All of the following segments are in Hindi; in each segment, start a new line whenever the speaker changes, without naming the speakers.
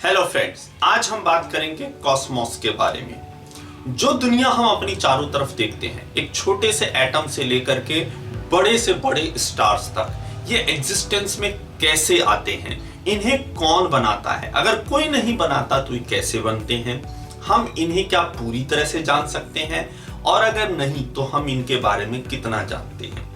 हेलो फ्रेंड्स, आज हम बात करेंगे कॉस्मोस के बारे में। जो दुनिया हम अपनी चारों तरफ देखते हैं, एक छोटे से एटम से लेकर के बड़े से बड़े स्टार्स तक, ये एग्जिस्टेंस में कैसे आते हैं, इन्हें कौन बनाता है, अगर कोई नहीं बनाता तो ये कैसे बनते हैं, हम इन्हें क्या पूरी तरह से जान सकते हैं, और अगर नहीं तो हम इनके बारे में कितना जानते हैं।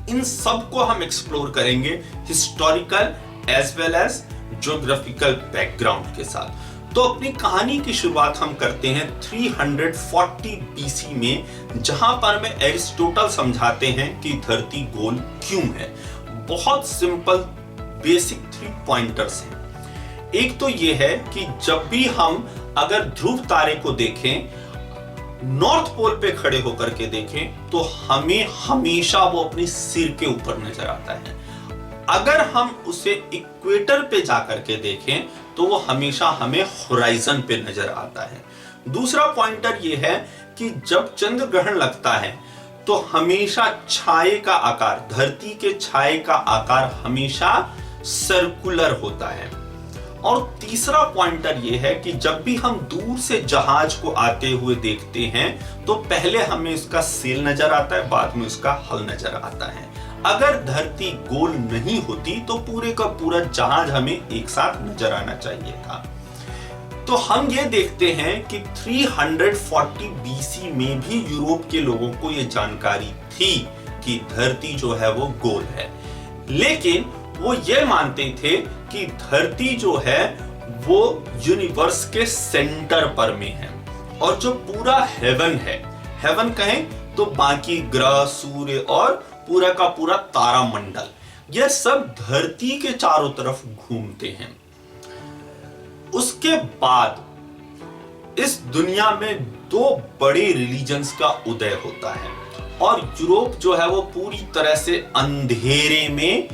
इन सब को हम एक्सप्लोर करेंगे historical as well as geographical background के साथ। तो अपनी कहानी की शुरुआत हम करते हैं 340 बीसी में, जहां पर में एरिस्टोटल समझाते हैं कि धरती गोल क्यों है। बहुत सिंपल बेसिक 3 पॉइंटर्स हैं। एक तो यह है कि जब भी हम अगर ध्रुव तारे को देखें, नॉर्थ पोल पे खड़े होकर के देखें, तो हमें हमेशा वो अपने सिर के ऊपर नजर आता है। अगर हम उसे इक्वेटर पे जाकर के देखें तो वो हमेशा हमें होराइजन पे नजर आता है। दूसरा पॉइंटर ये है कि जब चंद्र ग्रहण लगता है तो हमेशा छाये का आकार, धरती के छाये का आकार हमेशा सर्कुलर होता है। और तीसरा पॉइंटर यह है कि जब भी हम दूर से जहाज को आते हुए देखते हैं तो पहले हमें इसका सेल नजर आता है, बाद में उसका हल नजर आता है। अगर धरती गोल नहीं होती तो पूरे का पूरा जहाज हमें एक साथ नजर आना चाहिए था। तो हम ये देखते हैं कि 340 बीसी में भी यूरोप के लोगों को ये जानकारी थी कि धरती जो है वो गोल है, लेकिन वो ये मानते थे कि धरती जो है वो यूनिवर्स के सेंटर पर में है, और जो पूरा हेवन है, हेवन कहें तो बाकी ग्रह, सूर्य और पूरा का पूरा तारामंडल, यह सब धरती के चारों तरफ घूमते हैं। उसके बाद इस दुनिया में 2 बड़े रिलीजन्स का उदय होता है, और यूरोप जो है वो पूरी तरह से अंधेरे में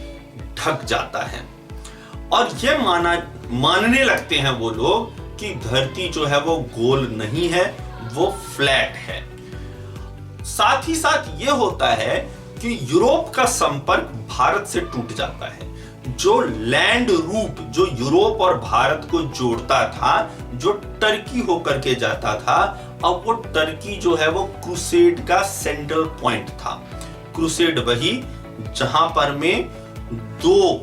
ढक जाता है, और यह मानने लगते हैं वो लोग कि धरती जो है वो गोल नहीं है, वो फ्लैट है। साथ ही साथ यह होता है कि यूरोप का संपर्क भारत से टूट जाता है। जो लैंड रूट जो यूरोप और भारत को जोड़ता था, जो टर्की होकर के जाता था, अब वो टर्की जो है वो क्रूसेड का सेंट्रल पॉइंट था। क्रूसेड वही जहां पर में 2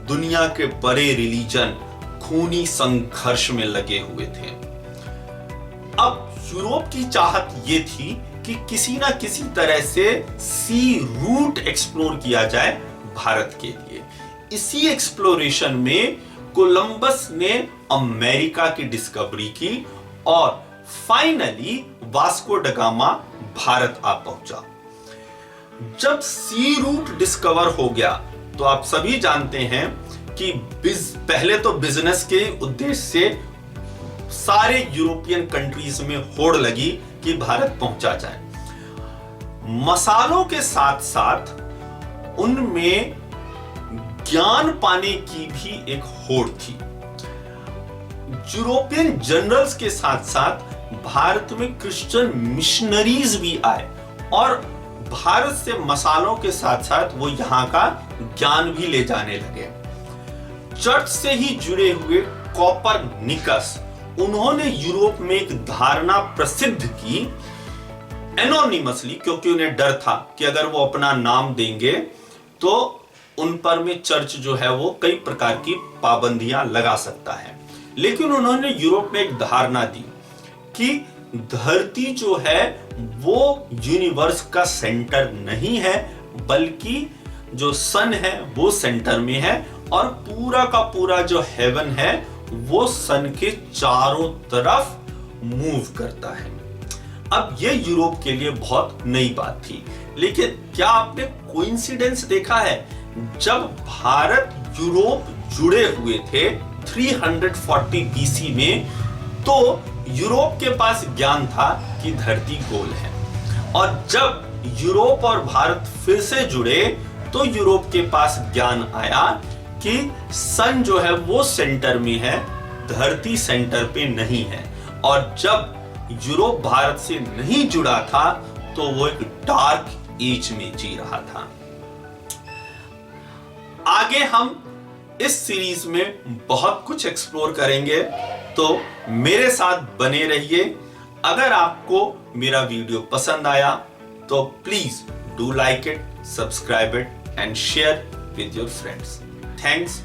दुनिया के बड़े रिलीजन खूनी संघर्ष में लगे हुए थे। अब यूरोप की चाहत ये थी कि किसी ना किसी तरह से सी रूट एक्सप्लोर किया जाए भारत के लिए। इसी एक्सप्लोरेशन में कोलंबस ने अमेरिका की डिस्कवरी की, और finally Vasco da Gama Bharat आ पहुंचा। जब सी रूट डिस्कवर हो गया तो आप सभी जानते हैं कि पहले तो बिजनेस के उद्देश्य से सारे यूरोपियन कंट्रीज में होड़ लगी कि भारत पहुंचा जाए। मसालों के साथ साथ उनमें ज्ञान पाने की भी एक होड़ थी। यूरोपियन जनरल्स के साथ साथ भारत में क्रिश्चियन मिशनरीज भी आए, और भारत से मसालों के साथ साथ वो यहां का ज्ञान भी ले जाने लगे। चर्च से ही जुड़े हुए कोपरनिकस, उन्होंने यूरोप में एक धारणा प्रसिद्ध की एनोनिमसली, क्योंकि उन्हें डर था कि अगर वो अपना नाम देंगे तो उन पर में चर्च जो है वो कई प्रकार की पाबंदियां लगा सकता है। लेकिन उन्होंने यूरोप में एक धारणा दी कि धरती जो है वो यूनिवर्स का सेंटर नहीं है, बल्कि जो सन है वो सेंटर में है, और पूरा का पूरा जो हेवन है वो सन के चारों तरफ मूव करता है। अब ये यूरोप के लिए बहुत नई बात थी, लेकिन क्या आपने कोइंसिडेंस देखा है? जब भारत यूरोप जुड़े हुए थे 340 बीसी में, तो यूरोप के पास ज्ञान था कि धरती गोल है, और जब यूरोप और भारत फिर से जुड़े तो यूरोप के पास ज्ञान आया कि सन जो है वो सेंटर में है, धरती सेंटर पे नहीं है। और जब यूरोप भारत से नहीं जुड़ा था तो वो एक डार्क एज में जी रहा था। आगे हम इस सीरीज में बहुत कुछ एक्सप्लोर करेंगे, तो मेरे साथ बने रहिए। अगर आपको मेरा वीडियो पसंद आया तो please do like it, subscribe it and share with your friends. Thanks.